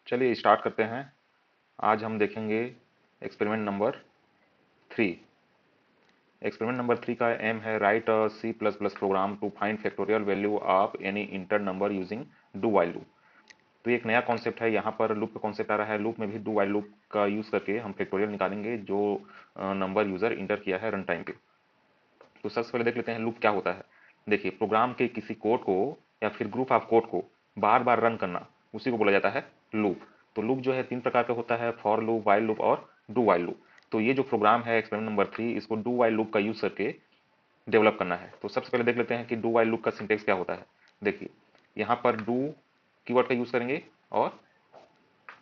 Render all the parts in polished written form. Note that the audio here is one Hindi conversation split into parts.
चलिए स्टार्ट करते हैं। आज हम देखेंगे एक्सपेरिमेंट नंबर 3। एक्सपेरिमेंट नंबर 3 का एम है write a C plus plus program to find factorial value of any integer number using do while loop. तो ये एक नया कॉन्सेप्ट है, यहाँ पर लूप का कॉन्सेप्ट आ रहा है। लूप में भी डू वाइल लूप का यूज करके हम फैक्टोरियल निकालेंगे जो नंबर यूजर इंटर किया है रन टाइम पे। तो सबसे पहले देख लेते हैं लूप क्या होता है। देखिए, प्रोग्राम के किसी कोड को या फिर ग्रुप ऑफ कोड को बार बार रन करना, उसी को बोला जाता है लूप। तो लूप जो है तीन प्रकार का होता है, फॉर लूप, वाइल लूप और डू वाइल लूप। तो ये जो प्रोग्राम है एक्सपेरिमेंट नंबर 3, इसको डू वाइल लूप का यूज करके डेवलप करना है। तो सबसे पहले देख लेते हैं कि डू वाइल लूप का सिंटेक्स क्या होता है। देखिए, यहाँ पर डू कीवर्ड का यूज करेंगे और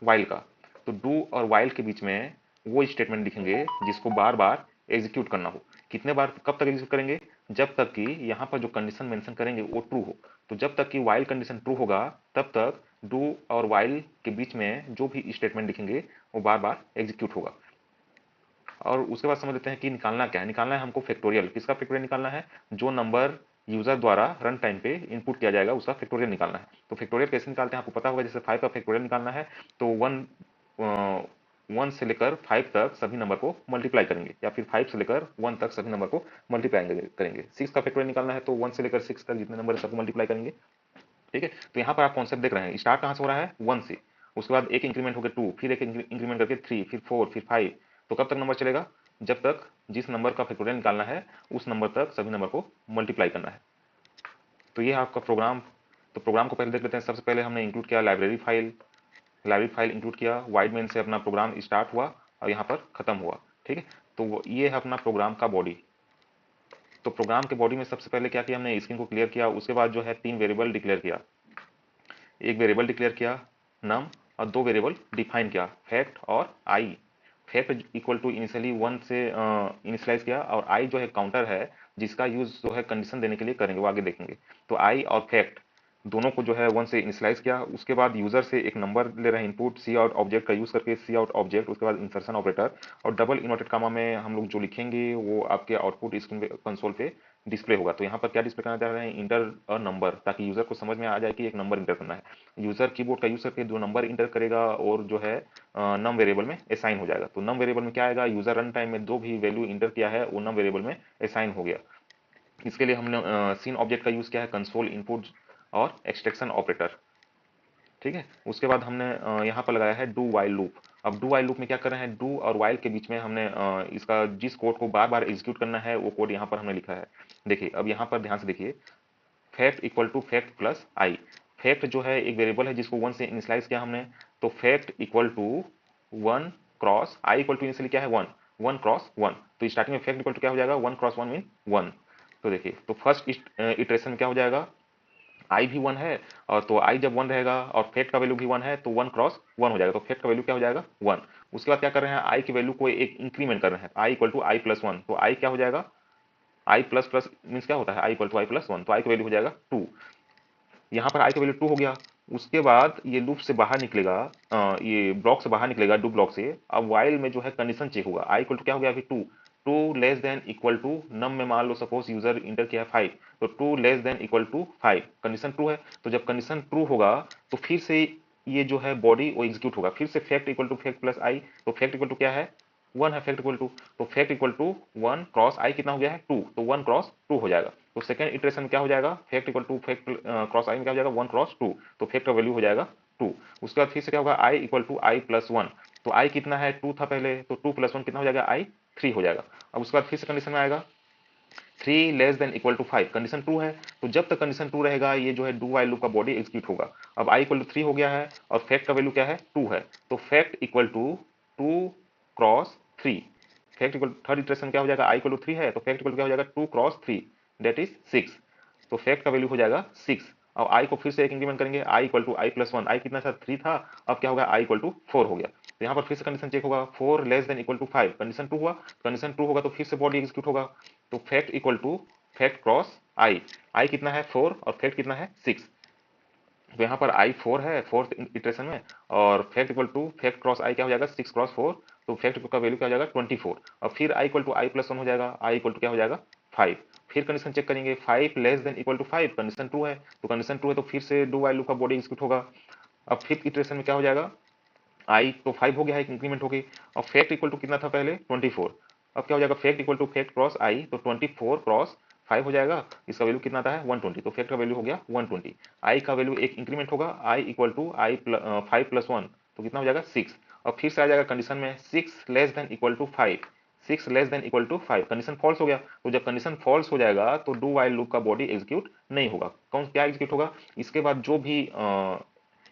वाइल का। तो डू और वाइल के बीच में वो स्टेटमेंट लिखेंगे जिसको बार बार एग्जीक्यूट करना हो। कितने बार, कब तक एग्जीक्यूट करेंगे? जब तक कि यहाँ पर जो कंडीशन मेंशन करेंगे वो ट्रू हो। तो जब तक कि वाइल कंडीशन ट्रू होगा तब तक डू और वाइल के बीच में जो भी स्टेटमेंट लिखेंगे वो बार बार एग्जीक्यूट होगा। और उसके बाद समझ लेते हैं कि निकालना क्या है। निकालना है हमको फैक्टोरियल। किसका फैक्टोरियल निकालना है? जो नंबर यूजर द्वारा रन टाइम पे इनपुट किया जाएगा उसका फैक्टोरियल निकालना है। तो फैक्टोरियल कैसे निकालते हैं आपको पता होगा। जैसे 5 का फैक्टोरियल निकालना है तो 1 से लेकर 5 तक सभी नंबर को मल्टीप्लाई करेंगे, या फिर 5 से लेकर 1 तक सभी नंबर को मल्टीप्लाई करेंगे। 6 का फैक्टोरियल निकालना है तो 1 से लेकर 6 तक जितने नंबर है सबको मल्टीप्लाई करेंगे। ठीक है, तो यहाँ पर आप कॉन्सेप्ट देख रहे हैं, स्टार्ट कहाँ से हो रहा है? 1 से। उसके बाद एक इंक्रीमेंट होकर 2, फिर एक इंक्रीमेंट करके 3, फिर 4, फिर 5। तो कब तक नंबर चलेगा? जब तक जिस नंबर का फैक्टोरियल निकालना है उस नंबर तक सभी नंबर को मल्टीप्लाई करना है। तो ये है आपका प्रोग्राम। तो प्रोग्राम को पहले देख लेते हैं। सबसे पहले हमने इंक्लूड किया लाइब्रेरी फाइल इंक्लूड किया। वाइड मेन से अपना प्रोग्राम स्टार्ट हुआ और यहाँ पर खत्म हुआ। ठीक है, तो ये है अपना प्रोग्राम का बॉडी। तो प्रोग्राम के बॉडी में सबसे पहले क्या किया हमने? स्क्रीन को क्लियर किया। उसके बाद जो है 3 वेरिएबल डिक्लेयर किया। एक वेरिएबल डिक्लेयर किया नम, और 2 वेरिएबल डिफाइन किया, फैक्ट और आई। फैक्ट इक्वल टू इनिशियली 1 से इनिशियलाइज किया, और आई जो है काउंटर है जिसका यूज जो है कंडीशन देने के लिए करेंगे, वो आगे देखेंगे। तो आई और फैक्ट दोनों को जो है 1 से इनिशियलाइज किया। उसके बाद यूजर से एक नंबर ले रहे हैं इनपुट, सी आउट ऑब्जेक्ट का यूज करके, सी आउट ऑब्जेक्ट, उसके बाद इंसर्शन ऑपरेटर, और डबल इन्वर्टेड कामा में हम लोग जो लिखेंगे वो आपके आउटपुट स्क्रीन कंसोल पे डिस्प्ले होगा। तो यहाँ पर क्या डिस्प्ले करना चाह रहे हैं? इंटर अ नंबर, ताकि यूजर को समझ में आ जाए कि एक नंबर इंटर करना है। यूजर कीबोर्ड का यूज करके जो नंबर इंटर करेगा और जो है नम वेरिएबल में असाइन हो जाएगा। तो नम वेरिएबल में क्या आएगा? यूजर रन टाइम में जो भी वैल्यू इंटर किया है वो नम वेरिएबल में असाइन हो गया। इसके लिए हमने सीन ऑब्जेक्ट का यूज किया है, कंसोल इनपुट और एक्सट्रैक्शन ऑपरेटर। ठीक है, उसके बाद हमने यहाँ पर लगाया है डू वाइल लूप। अब डू वाइल लूप में क्या कर रहे हैं? डू और वाइल के बीच में हमने इसका जिस कोड को बार बार एग्जीक्यूट करना है वो कोड यहाँ पर हमने लिखा है। देखिए, अब यहाँ पर ध्यान से देखिए, fact equal to fact plus i. Fact जो है एक वेरिएबल है जिसको 1 से इनिशियलाइज किया हमने। तो fact equal to 1 cross i equal to initially क्या है? 1, 1 क्रॉस 1। तो स्टार्टिंग में फैक्ट इक्वल टू क्या हो जाएगा? 1 क्रॉस 1 मीन 1। तो देखिए, तो फर्स्ट इटरेशन में क्या हो जाएगा? आई भी 1 है, और तो आई जब 1 रहेगा और फैक्ट का वैल्यू भी 1 है तो 1 क्रॉस 1 हो जाएगा। तो फैक्ट का वैल्यू क्या हो जाएगा? 1। उसके बाद क्या कर रहे हैं? आई की वैल्यू को एक इंक्रीमेंट कर रहे हैं, आई इक्वल टू आई प्लस 1। तो आई क्या हो जाएगा? आई प्लस प्लस मीन्स क्या होता है? आई इक्वल टू आई प्लस 1। तो आई की वैल्यू हो जाएगा 2। यहाँ पर आई की वैल्यू 2 हो गया। उसके बाद ये लूप से बाहर निकलेगा, ये ब्लॉक से बाहर निकलेगा, डू ब्लॉक से। अब वाइल में जो है कंडीशन चेक होगा। आई इक्वल टू क्या हो गया अभी? 2। 2 लेस देन इक्वल टू नम में मान लो सपोज यूजर इंटर किया है 5, तो 2 less than equal to 5, condition true है। तो जब कंडीशन ट्रू होगा तो फिर से ये जो है बॉडी वो एग्जीक्यूट होगा। फिर से fact equal to fact plus i. तो फैक्ट इक्वल टू क्या है? 1 है फैक्ट इक्वल टू। तो fact equal to 1 cross i कितना हो गया है? 2। तो 1 क्रॉस 2 हो जाएगा। तो सेकंड इटरेशन में क्या हो जाएगा? Fact equal to fact cross i में क्या हो जाएगा? 1 क्रॉस 2। तो फैक्ट का वैल्यू हो जाएगा 2। उसके बाद फिर से क्या होगा? आई इक्वल टू आई प्लस 1। तो आई कितना है? 2 था पहले, तो 2 प्लस 1 कितना हो जाएगा? आई 3 हो जाएगा। अब उसके बाद फिर से कंडीशन में आएगा 3 less than equal to 5, condition true है। तो जब तक कंडीशन ट्रू रहेगा ये जो है डू वाइल लूप का बॉडी एग्जीक्यूट होगा। अब आई इक्वल टू 3 हो गया है और फैक्ट का वैल्यू क्या है? 2 है। तो fact equal to 2 cross 3। Fact equal third iteration क्या हो जाएगा? आई इक्वल टू 3 है तो फैक्ट इक्वल क्या हो जाएगा? 2 क्रॉस 3 दैट इज 6। तो फैक्ट का वैल्यू हो जाएगा 6। और आई को फिर से एक इंक्रीमेंट करेंगे, आई इक्वल टू आई प्लस 1। आई कितना था? 3 था। अब क्या होगा? आई इक्वल टू 4 हो गया। तो यहाँ पर फिर से कंडीशन चेक होगा, 4 less than equal to 5, condition true हुआ। कंडीशन ट्रू होगा तो फिर से बॉडी एग्जीक्यूट होगा। तो fact equal to fact cross i. I कितना है? 4, और फैक्ट कितना है? 6। तो यहाँ पर आई 4 है फोर्थ इटरेशन में, और fact equal to fact cross i क्या हो जाएगा? 6 क्रॉस 4। तो फैक्ट का वैल्यू क्या हो जाएगा? 24। और फिर आई इक्वल टू आई प्लस 1 हो जाएगा, आई इक्वल टू क्या हो जाएगा? 5। फिर कंडीशन चेक करेंगे, 5 less than equal to 5, condition true है। तो कंडीशन ट्रू है तो फिर से डू वाइल लूप का बॉडी एग्जीक्यूट होगा। अब फिफ्थ इटरेशन में क्या हो जाएगा? आई तो 5 हो गया है, एक इंक्रीमेंट हो गई। और फैक्ट इक्वल टू कितना था पहले 24। अब क्या हो जाएगा, fact equal to fact cross i, तो 24 क्रॉस 5 हो जाएगा। इसका वैल्यू कितना आता है 120, तो फैक्ट का वैल्यू हो गया 120। आई का वैल्यू एक इंक्रीमेंट होगा, आई इक्वल टू आई 5 + 1, तो कितना हो जाएगा 6। और फिर से आ जाएगा कंडीशन में 6 less than equal to 5, 6 less than equal to 5, condition false हो गया। तो जब कंडीशन फॉल्स हो जाएगा तो डू वाइल लूप का बॉडी एग्जीक्यूट नहीं होगा। कौन क्या एग्जीक्यूट होगा, इसके बाद जो भी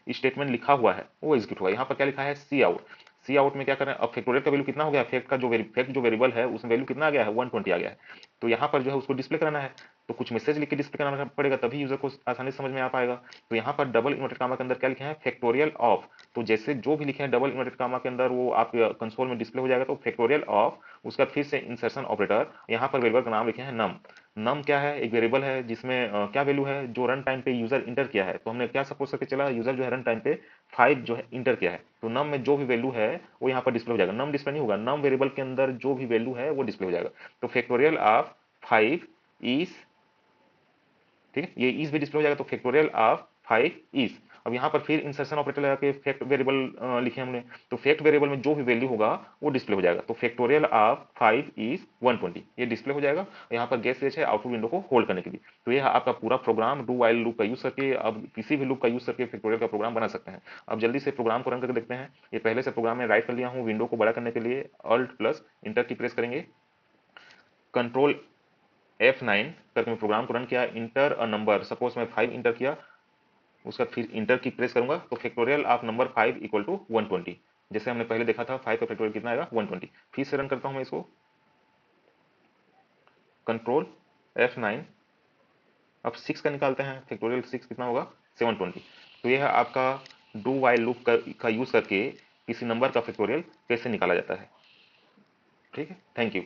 स्टेटमेंट लिखा हुआ है वो एग्जीक्यूट होगा। यहाँ पर क्या लिखा है सी आउट, सी आउट में क्या कर रहे हैं, अब फैक्टोरियल का वैल्यू कितना हो गया, फैक्ट का जो फैक्ट जो वेरिएबल है उसमें वैल्यू कितना आ गया है 120 आ गया है। तो यहाँ पर जो है उसको डिस्प्ले कराना है, तो कुछ मैसेज लिख के डिस्प्ले कराना पड़ेगा, तभी यूजर को आसानी से समझ में आ पाएगा। तो यहाँ पर डबल इन्वर्टेड कामा के अंदर क्या लिखे हैं, फैक्टोरियल ऑफ। तो जैसे जो भी लिखे हैं डबल इन्वर्टेड कामा के अंदर वो आप कंसोल में डिस्प्ले हो जाएगा। तो फैक्टोरियल ऑफ, उसका फिर से इंसर्शन ऑपरेटर, यहाँ पर वेरिएबल का नाम लिखे हैं नम। नम क्या है, एक वेरिएबल है जिसमें क्या वैल्यू है जो रन टाइम पे यूजर इंटर किया है। तो हमने क्या सपोज करके चला, यूजर जो है रन टाइम पे 5 जो है इंटर किया है, तो नम में जो भी वैल्यू है वो यहाँ पर डिस्प्ले हो जाएगा। नम डिस्प्ले नहीं होगा, नम वेरिएबल के अंदर जो भी वैल्यू है वो डिस्प्ले हो जाएगा। तो फैक्टोरियल ऑफ 5 इज, ठीक है, ये इज भी डिस्प्ले हो जाएगा। तो फैक्टोरियल ऑफ 5 इज। अब यहाँ पर फिर इंसर्शन ऑपरेटर लगा के फैक्ट वेरिएबल लिखे हमने, तो फैक्ट वेरिएबल में जो भी वैल्यू होगा वो डिस्प्ले हो जाएगा। तो फैक्टोरियल ऑफ 5 इज 120, ये डिस्प्ले हो जाएगा। यहाँ पर गैस स्विच है आउटपुट विंडो को होल्ड करने के लिए। तो ये आपका पूरा प्रोग्राम डू वाइल लूप का यूज करके, अब किसी भी लूप का यूज करके फैक्टोरियल का प्रोग्राम बना सकते हैं। अब जल्दी से प्रोग्राम को रन करके देखते हैं। ये पहले से प्रोग्राम में राइट कर लिया हूँ, विंडो को बड़ा करने के लिए अल्ट प्लस इंटर की प्रेस करेंगे, कंट्रोल F9 करके मैं प्रोग्राम को रन किया। इंटर अ नंबर, सपोज मैं 5 इंटर किया, उसका फिर इंटर की प्रेस करूंगा, तो factorial of number 5 equal to 120। जैसे हमने पहले देखा था 5 का फैक्टोरियल कितना आएगा 120। फिर से रन करता हूं मैं इसको, कंट्रोल F9। अब 6 का निकालते हैं, फैक्टोरियल 6 कितना होगा 720। तो यह है आपका डू वाइल लूप का यूज करके किसी नंबर का फैक्टोरियल कैसे निकाला जाता है। ठीक है, थैंक यू।